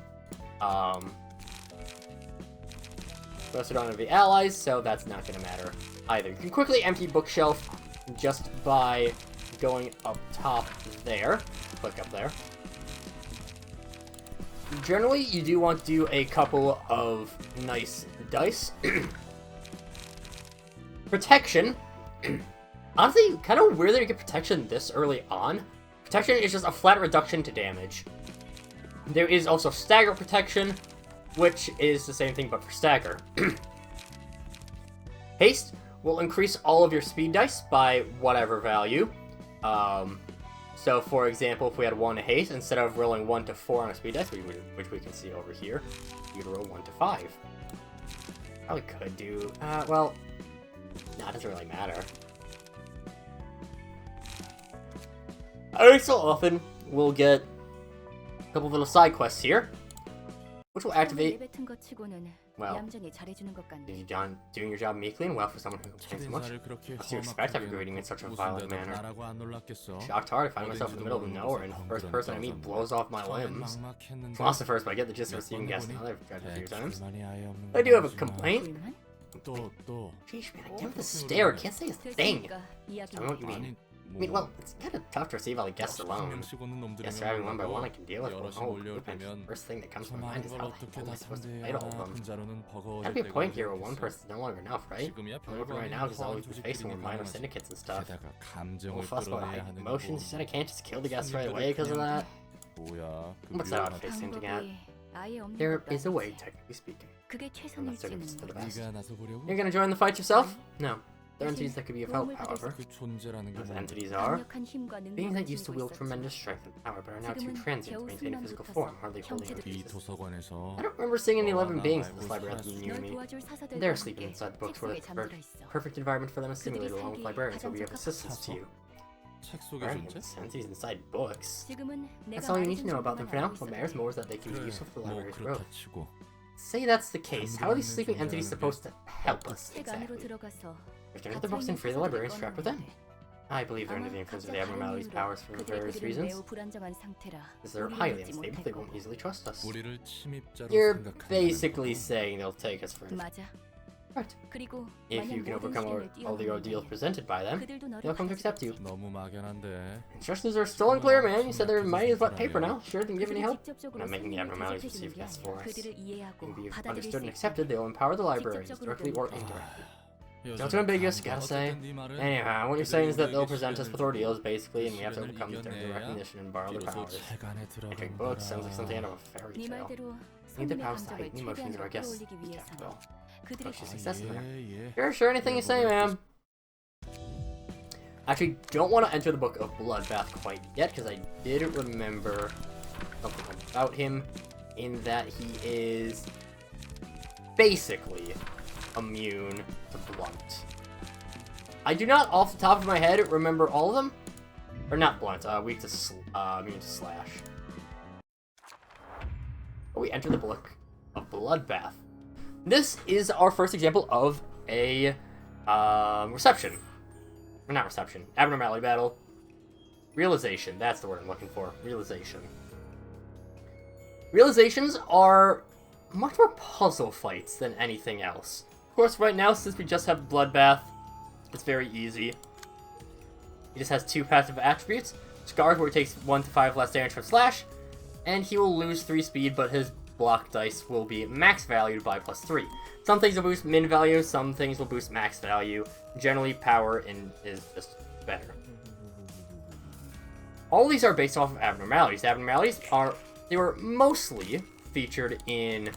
Most are of the allies, so that's not gonna matter either. You can quickly empty bookshelf just by going up top there. Click up there. Generally, you do want to do a couple of nice dice. Protection. Honestly, kind of weird that you get protection this early on. Protection is just a flat reduction to damage. There is also stagger protection, which is the same thing but for stagger. Haste will increase all of your speed dice by whatever value. So, for example, if we had 1 haste, instead of rolling 1 to 4 on a speed dice, which we can see over here, you'd roll 1 to 5. Probably could do... well... Nah, it doesn't really matter. Every so often, we'll get a couple little side quests here, which will activate... Well, you're doing your job meekly and well for someone who complains so much. What do you expect after greeting me in such a violent manner? Shocked hard, I find myself in the middle of nowhere, and the first person I meet blows off my limbs. Philosophers, but I get the gist of receiving guests now that I've tried a few times. I do have a complaint. Sheesh, man, I give the stare, can't say a thing. Tell me what you mean. I mean, well, it's kind of tough to receive all the guests alone. Guests arriving 1 by 1 I can deal with, but oh, the first thing that comes to my mind is how the hell am I supposed to fight all of them? Gotta be a point here where 1 person is no longer enough, right? I'm looking right now because I'll always be facing with minor syndicates and stuff. No fuss about hiding emotions, you said I can't just kill the guests right away because of that? What's that odd face hinting at? There is a way, technically speaking. I'm not certain if it's for the best. You're gonna join the fight yourself? No. There are entities that could be of help, however. Those entities are beings that used to wield tremendous strength and power, but are now too transient to maintain a physical form, hardly holding on to pieces. I don't remember seeing any 11 beings in this library near me. They're sleeping inside the books where the perfect environment for them is simulated along with librarians who will be of assistance to you. Entities inside books. That's all you need to know about them for now. What matters more is that they can be useful for the library's growth. Say that's the case. How are these sleeping entities supposed to help us, exactly? If they're the books and free the library is trapped within. I believe they're under the influence of the abnormalities' powers for various reasons. As they're highly unstable, they won't easily trust us. You're basically saying they'll take us for instance. Right. If you can overcome all the ordeals presented by them, they'll come to accept you. Instructions are still unclear, man. You said they're mighty as wet paper now. Sure, didn't give any help. I'm not making the abnormalities receive yes for us. Can be understood and accepted, they'll empower the librarians, directly or indirectly. Not too ambiguous, gotta say. Anyhow, what you're saying is that they'll present us with ordeals, basically, and we have to overcome them through recognition and borrow their powers. Entering books sounds like something out of a fairy tale. Need their powers to heighten the emotions of our guests. Be careful. She's success in there. You're sure anything you say, ma'am. I actually don't want to enter the book of Bloodbath quite yet, because I did remember something about him, in that he is basically immune to blunt. I do not, off the top of my head, remember all of them. Or not blunt, weak to immune to slash. But we enter the book of Bloodbath. This is our first example of a reception. Or not reception. Abnormality battle. Realization. That's the word I'm looking for. Realization. Realizations are much more puzzle fights than anything else. Of course, right now, since we just have Bloodbath, it's very easy. He just has 2 passive attributes. Scars, where he takes 1 to 5 less damage from slash, and he will lose 3 speed, but his block dice will be max valued by +3. Some things will boost min value, some things will boost max value. Generally, power is just better. All these are based off of abnormalities. Abnormalities they were mostly featured in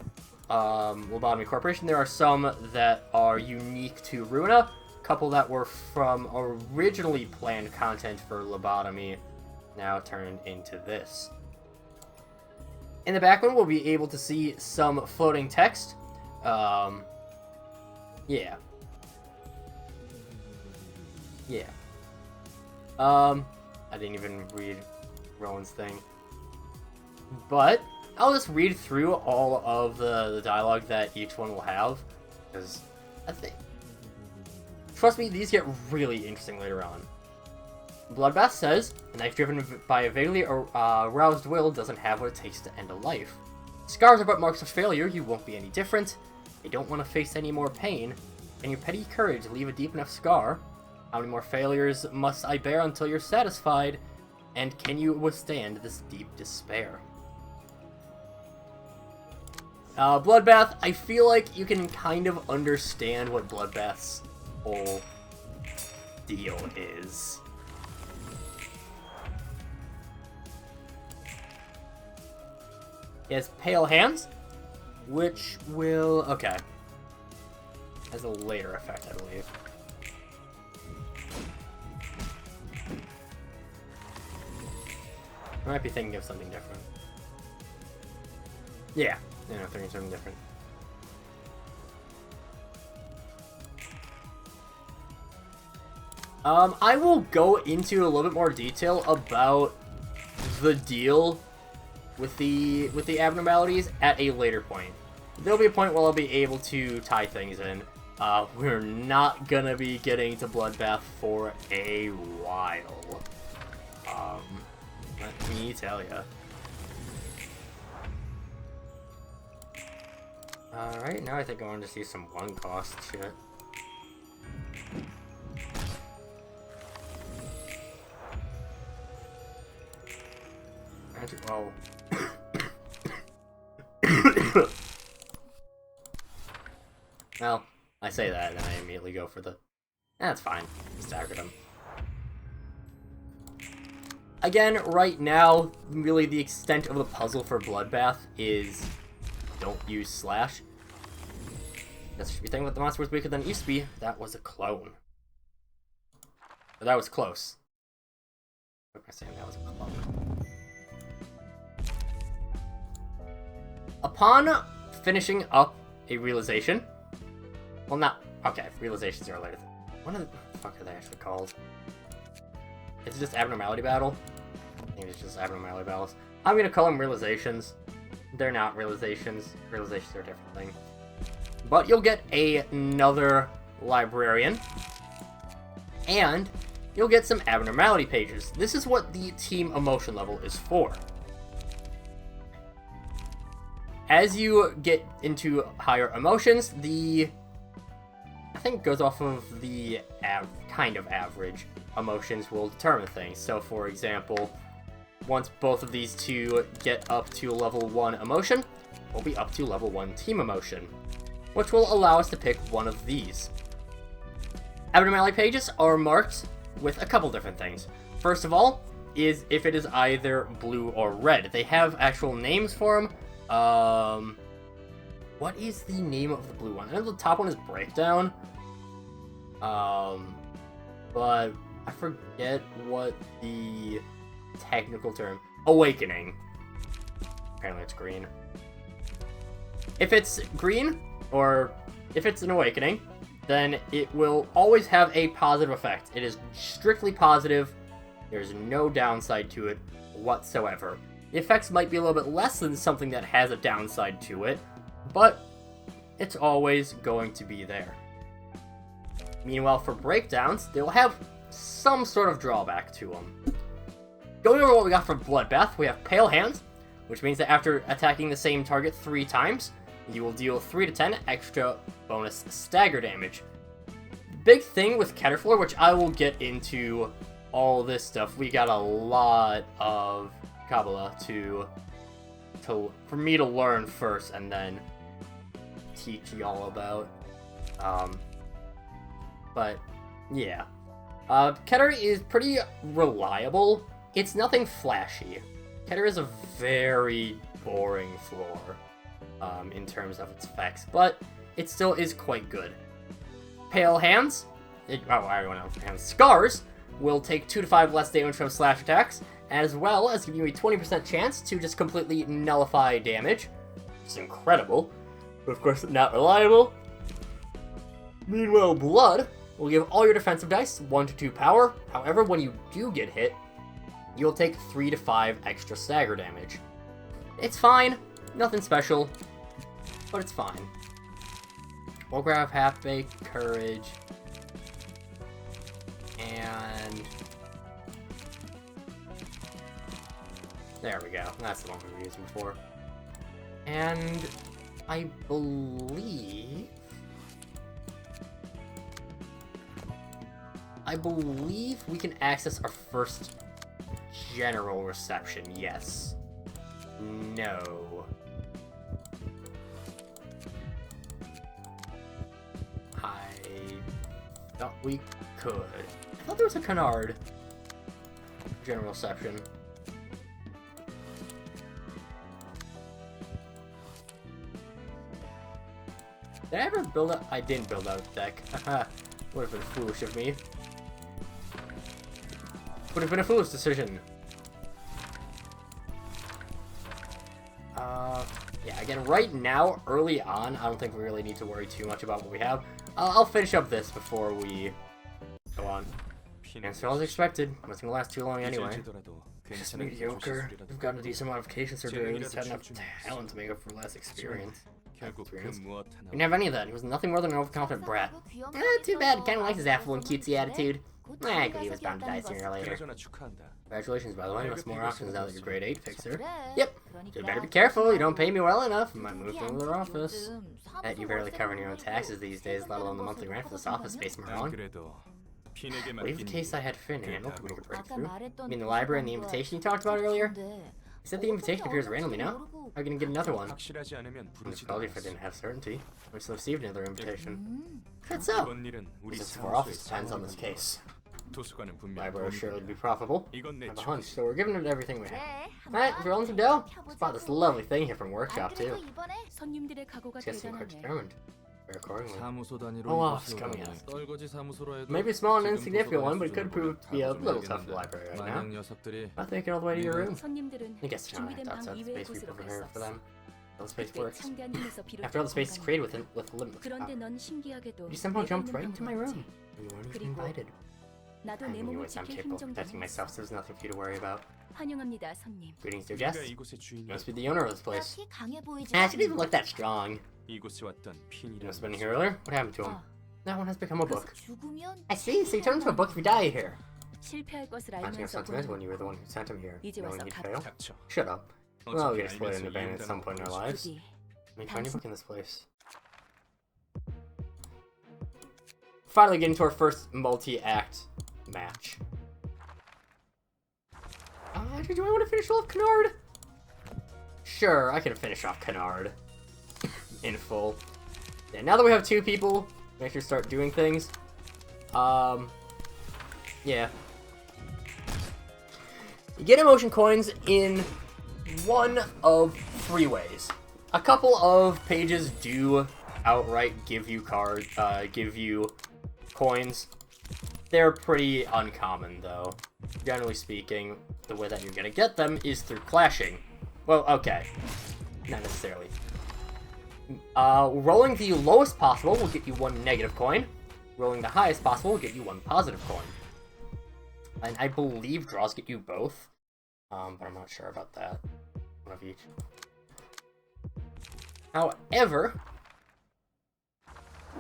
Lobotomy Corporation. There are some that are unique to Ruina, a couple that were from originally planned content for Lobotomy, now turned into this. In the background, we'll be able to see some floating text. Yeah. I didn't even read Rowan's thing. But I'll just read through all of the dialogue that each one will have, because I think, trust me, these get really interesting later on. Bloodbath says, a knife driven by a vaguely aroused will doesn't have what it takes to end a life. Scars are but marks of failure, you won't be any different. You don't want to face any more pain. Can your petty courage leave a deep enough scar? How many more failures must I bear until you're satisfied? And can you withstand this deep despair? Bloodbath, I feel like you can kind of understand what Bloodbath's whole deal is. He has pale hands, which will... okay. Has a later effect, I believe. I might be thinking of something different. Yeah, I'm thinking of something different. I will go into a little bit more detail about the deal with the abnormalities at a later point. There'll be a point where I'll be able to tie things in. We're not gonna be getting to Bloodbath for a while. Let me tell ya. Alright, now I think I want to see some one-cost shit. Oh. Well, I say that, and I immediately go for the... That's fine. Staggered him. Again, right now, really the extent of the puzzle for Bloodbath is don't use slash. That's if you think that the monster was weaker than it used to be, that was a clone. But that was close. What am I saying? That was a clone. Upon finishing up a realization, well, not okay. Realizations are later. What the fuck are they actually called? Is it just abnormality battle? I think it's just abnormality battles. I'm gonna call them realizations. They're not realizations. Realizations are a different thing. But you'll get another librarian. And you'll get some abnormality pages. This is what the team emotion level is for. As you get into higher emotions, I think goes off of the kind of average emotions will determine things. So for example, once both of these two get up to level 1 emotion, we'll be up to level 1 team emotion, which will allow us to pick one of these. Abnormality pages are marked with a couple different things. First of all, is if it is either blue or red. They have actual names for them. What is the name of the blue one? I know the top one is Breakdown. But I forget what the technical term. Awakening. Apparently it's green. If it's green, or if it's an awakening, then it will always have a positive effect. It is strictly positive. There's no downside to it whatsoever. The effects might be a little bit less than something that has a downside to it, but it's always going to be there. Meanwhile, for breakdowns, they'll have some sort of drawback to them. Going over what we got for Bloodbath, we have Pale Hands, which means that after attacking the same target 3 times, you will deal 3 to 10 extra bonus stagger damage. The big thing with Caterpillar, which I will get into all this stuff, we got a lot of Kabbalah for me to learn first and then teach y'all about. But yeah, Keter is pretty reliable. It's nothing flashy. Keter is a very boring floor in terms of its effects, but it still is quite good. Pale Hands, everyone else hands. Scars will take 2 to 5 less damage from slash attacks, as well as giving you a 20% chance to just completely nullify damage. It's incredible, but of course not reliable. Meanwhile, Blood will give all your defensive dice 1 to 2 power. However, when you do get hit, you'll take 3 to 5 extra stagger damage. It's fine, nothing special, but it's fine. We'll grab Half-Baked Courage, and there we go. That's the one we were using before. And I believe we can access our first general reception. Yes. No. I thought we could. I thought there was a canard general reception. Did I ever build out? I didn't build out a deck. Haha. Would have been foolish of me. Would have been a foolish decision. Yeah, again, right now, early on, I don't think we really need to worry too much about what we have. I'll finish up this before we go on. Answer all as expected. Wasn't gonna last too long anyway. Just mediocre. We've gotten a decent modification surgery. We just had enough talent to make up for less experience. We didn't have any of that. He was nothing more than an overconfident brat. Too bad. Kinda likes his affluent, cutesy attitude. I agree he was bound to die sooner or later. Congratulations, by the way. What's more options now that you're grade 8 fixer? Yep. You better be careful. You don't pay me well enough. I might move to another office. Bet you barely cover your own taxes these days, let alone the monthly rent for this office space, Maron. Believe the case I had Finn handle to make a breakthrough. I mean the library and the invitation you talked about earlier? He said the invitation appears randomly now. How are you gonna get another one? It's probably if I didn't have certainty. I still received another invitation. That's so. Since our office depends on this case. Library will surely be profitable. I have a hunch, so we're giving it everything we have. Alright, if you're willing to go, spot this lovely thing here from workshop too. Guess I'm quite determined. Accordingly. Oh, office coming out. Maybe a small and insignificant one, but it could prove to be a little tough for the library right now. Not making it all the way to your room. I guess it's not outside the space we prepared for them. How the space works. After all, the space is created with limitless power. You somehow jumped right into my room. You weren't even invited. I knew I'm capable of protecting myself, so there's nothing for you to worry about. Greetings, dear guest. You must be the owner of this place. She didn't even look that strong. You must have been here earlier? What happened to him? That one has become a book. I see, so you turned into a book if you die here. I'm your sentiment when you were the one who sent him here, knowing he'd fail. Shut up. Well, we get exploited and abandoned at some point in our lives. Let me find a book in this place. Finally getting to our first multi-act match. Do I want to finish off Canard? Sure, I can finish off Canard in full. Yeah, now that we have two people, we actually start doing things. Yeah. You get emotion coins in one of three ways. A couple of pages do outright give you coins. They're pretty uncommon, though. Generally speaking, the way that you're gonna get them is through clashing. Well, okay. Not necessarily. Rolling the lowest possible will get you one negative coin. Rolling the highest possible will get you one positive coin. And I believe draws get you both. But I'm not sure about that. One of each. However,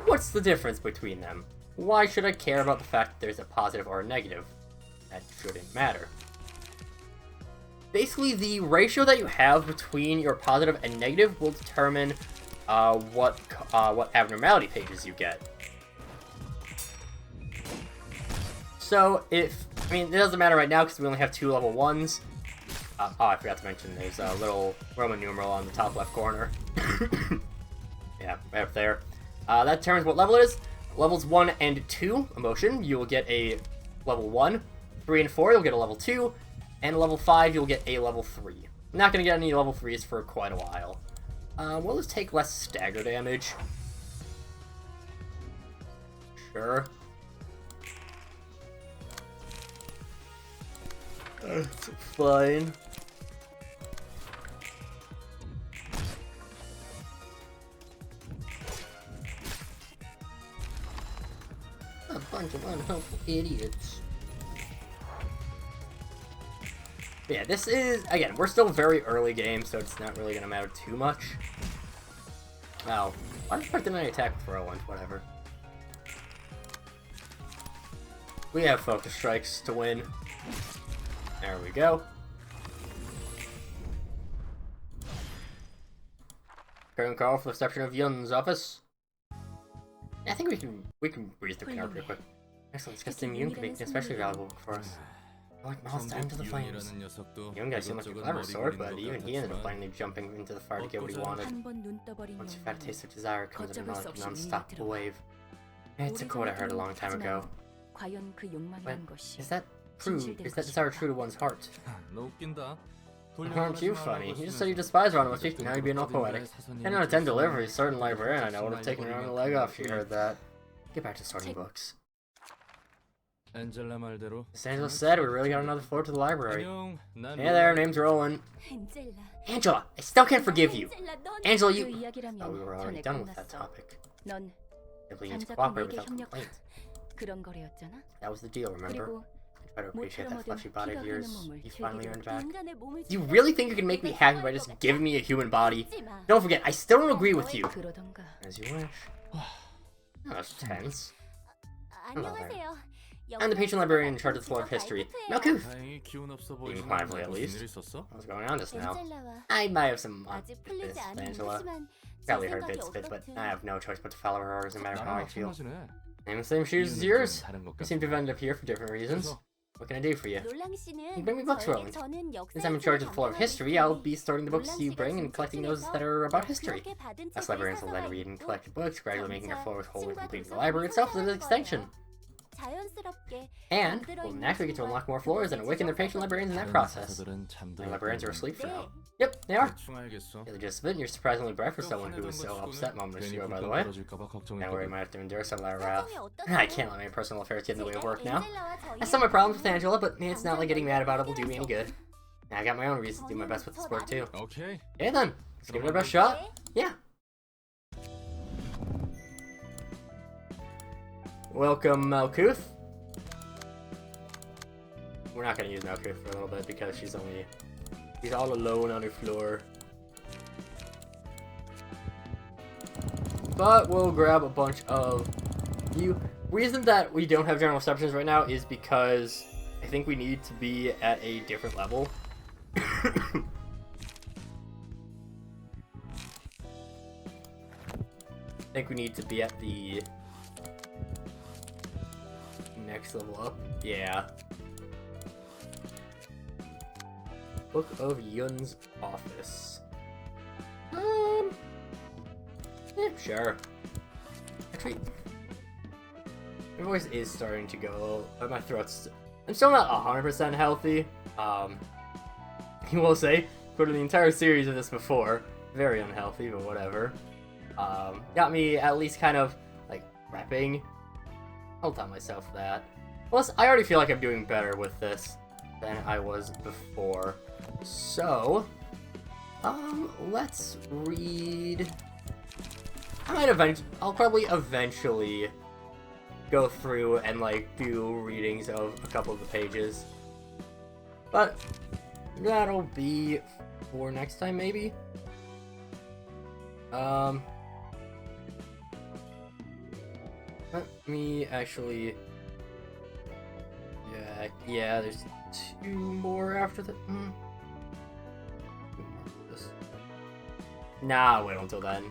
what's the difference between them? Why should I care about the fact that there's a positive or a negative? That shouldn't matter. Basically, the ratio that you have between your positive and negative will determine what abnormality pages you get. So, it doesn't matter right now because we only have 2 level 1s. Oh, I forgot to mention there's a little Roman numeral on the top left corner. Yeah, right up there. That determines what level it is. Levels 1 and 2, emotion, you will get a level 1. 3 and 4, you'll get a level 2. And level 5, you'll get a level 3. I'm not going to get any level 3s for quite a while. Will this take less stagger damage? Sure. That's fine. A bunch of unhelpful idiots. But yeah, this is, again, we're still very early game, so it's not really going to matter too much. Oh, why the fuck didn't I attack with whirlwind? Whatever. We have focus strikes to win. There we go. Current call for the reception of Yun's office. Yeah, I think we can breeze through Canard pretty quick. Excellent, disgusting Yun can make an especially valuable book for us. Like moths time to the flames. Young guy seemed like a clever sword, but even he ended up finally jumping into the fire to get what he wanted. Once you've had a taste of desire, it comes in a non-stop wave. It's a quote I heard a long time ago. But is that desire true to one's heart? Aren't you funny? You just said you despise Ron with 50, now you're being all poetic. 10 out of 10 deliveries, certain librarian I know would have taken her on the leg off if she heard that. Get back to sorting books. As Angela said, we really got another floor to the library. Hey there, name's Roland. Angela, I still can't forgive you. Angela, you... Oh, we were already done with that topic. Simply need to cooperate without complaint. That was the deal, remember? I try to appreciate that fleshy body of yours you finally earned back. Do you really think you can make me happy by just giving me a human body? Don't forget, I still don't agree with you. As you wish. That was tense. Hello there. I'm the patron librarian in charge of the floor of history. Malkuth! Even quietly, at least. What's going on just now? I might have some bits, Angela. Probably heard bits of it, but I have no choice but to follow her orders no matter how I feel. I'm in the same shoes as yours. We seem to have ended up here for different reasons. What can I do for you? You bring me books, Roland. Since I'm in charge of the floor of history, I'll be sorting the books you bring and collecting those that are about history. Us librarians will then read and collect books, gradually making our floor wholly complete. The library itself is an extension. And we'll naturally get to unlock more floors and awaken their patron librarians in that process. The librarians are asleep for now. Yep, they are. You're the gist of it, and you're surprisingly bright for someone who was so upset moments ago, by the way. Now we might have to endure some of that wrath. I can't let my personal affairs get in the way of work now. I still have my problems with Angela, but it's not like getting mad about it will do me any good. I got my own reasons to do my best with this work too. Okay then, let's give it our best shot. Yeah. Welcome, Malkuth. we're not gonna use Melkor for a little bit because she's all alone on her floor. But we'll grab a bunch of you. Reason that we don't have general receptions right now is because I think we need to be at a different level. I think we need to be at the next level up. Yeah. Book of Yun's office. Yeah, sure. Actually, my voice is starting to go. My throat's. I'm still not 100% healthy. You will say, for the entire series of this before, very unhealthy, but whatever. Got me at least kind of like repping. I'll tell myself that. Plus, I already feel like I'm doing better with this than I was before. So, let's read. I'll probably eventually go through and like do readings of a couple of the pages, but that'll be for next time maybe. Let me actually. Yeah. There's 2 more after that. Nah, I'll wait until then.